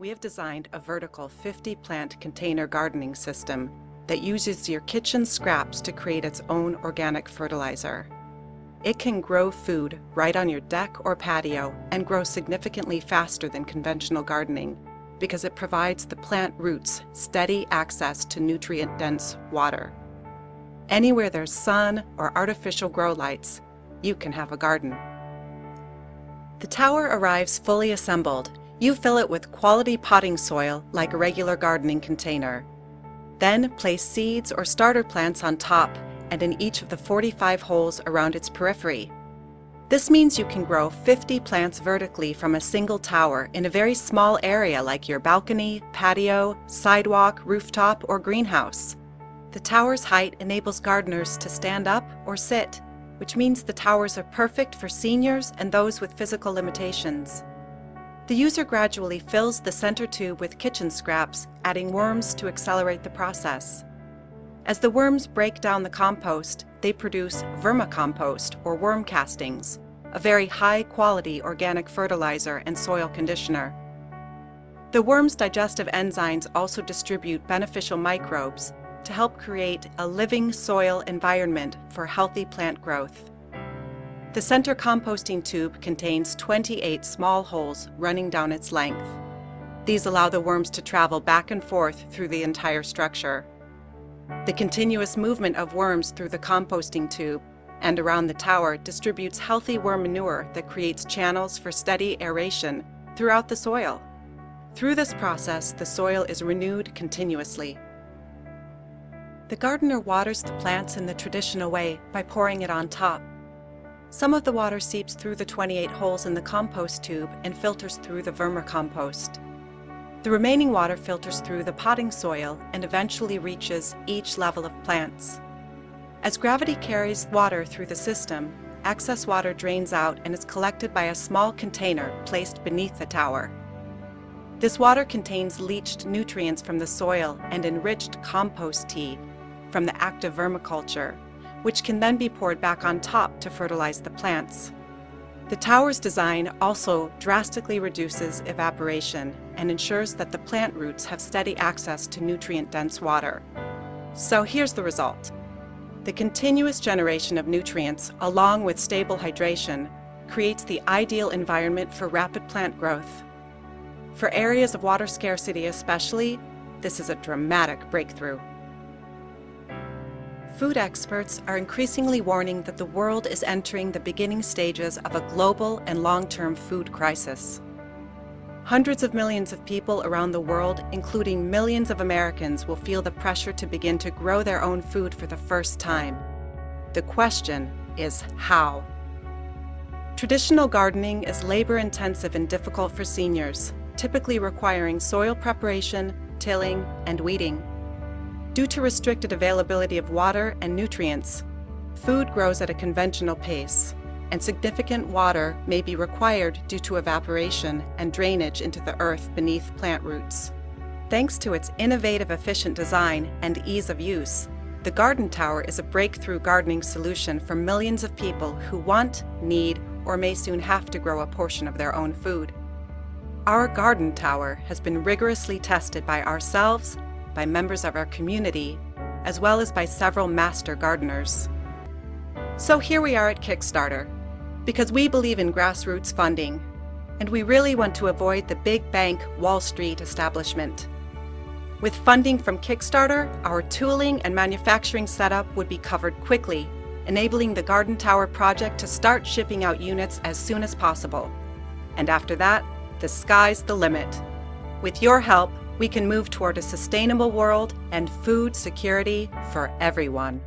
We have designed a vertical 50-plant container gardening system that uses your kitchen scraps to create its own organic fertilizer. It can grow food right on your deck or patio and grow significantly faster than conventional gardening because it provides the plant roots steady access to nutrient-dense water. Anywhere there's sun or artificial grow lights, you can have a garden. The tower arrives fully assembled. You fill it with quality potting soil like a regular gardening container. Then place seeds or starter plants on top and in each of the 45 holes around its periphery. This means you can grow 50 plants vertically from a single tower in a very small area like your balcony, patio, sidewalk, rooftop, or greenhouse. The tower's height enables gardeners to stand up or sit, which means the towers are perfect for seniors and those with physical limitations. The user gradually fills the center tube with kitchen scraps, adding worms to accelerate the process. As the worms break down the compost, they produce vermicompost or worm castings, a very high-quality organic fertilizer and soil conditioner. The worms' digestive enzymes also distribute beneficial microbes to help create a living soil environment for healthy plant growth. The center composting tube contains 28 small holes running down its length. These allow the worms to travel back and forth through the entire structure. The continuous movement of worms through the composting tube and around the tower distributes healthy worm manure that creates channels for steady aeration throughout the soil. Through this process, the soil is renewed continuously. The gardener waters the plants in the traditional way by pouring it on top. Some of the water seeps through the 28 holes in the compost tube and filters through the vermicompost. The remaining water filters through the potting soil and eventually reaches each level of plants. As gravity carries water through the system, excess water drains out and is collected by a small container placed beneath the tower. This water contains leached nutrients from the soil and enriched compost tea from the active vermiculture, which can then be poured back on top to fertilize the plants. The tower's design also drastically reduces evaporation and ensures that the plant roots have steady access to nutrient-dense water. So here's the result. The continuous generation of nutrients, along with stable hydration, creates the ideal environment for rapid plant growth. For areas of water scarcity especially, this is a dramatic breakthrough. Food experts are increasingly warning that the world is entering the beginning stages of a global and long-term food crisis. Hundreds of millions of people around the world, including millions of Americans, will feel the pressure to begin to grow their own food for the first time. The question is how? Traditional gardening is labor-intensive and difficult for seniors, typically requiring soil preparation, tilling, and weeding. Due to restricted availability of water and nutrients, food grows at a conventional pace, and significant water may be required due to evaporation and drainage into the earth beneath plant roots. Thanks to its innovative, efficient design and ease of use, the garden tower is a breakthrough gardening solution for millions of people who want, need, or may soon have to grow a portion of their own food. Our garden tower has been rigorously tested by ourselves, by members of our community, as well as by several master gardeners. So here we are at Kickstarter, because we believe in grassroots funding, and we really want to avoid the big bank Wall Street establishment. With funding from Kickstarter, our tooling and manufacturing setup would be covered quickly, enabling the garden tower project to start shipping out units as soon as possible. And after that, the sky's the limit. With your help, we can move toward a sustainable world and food security for everyone.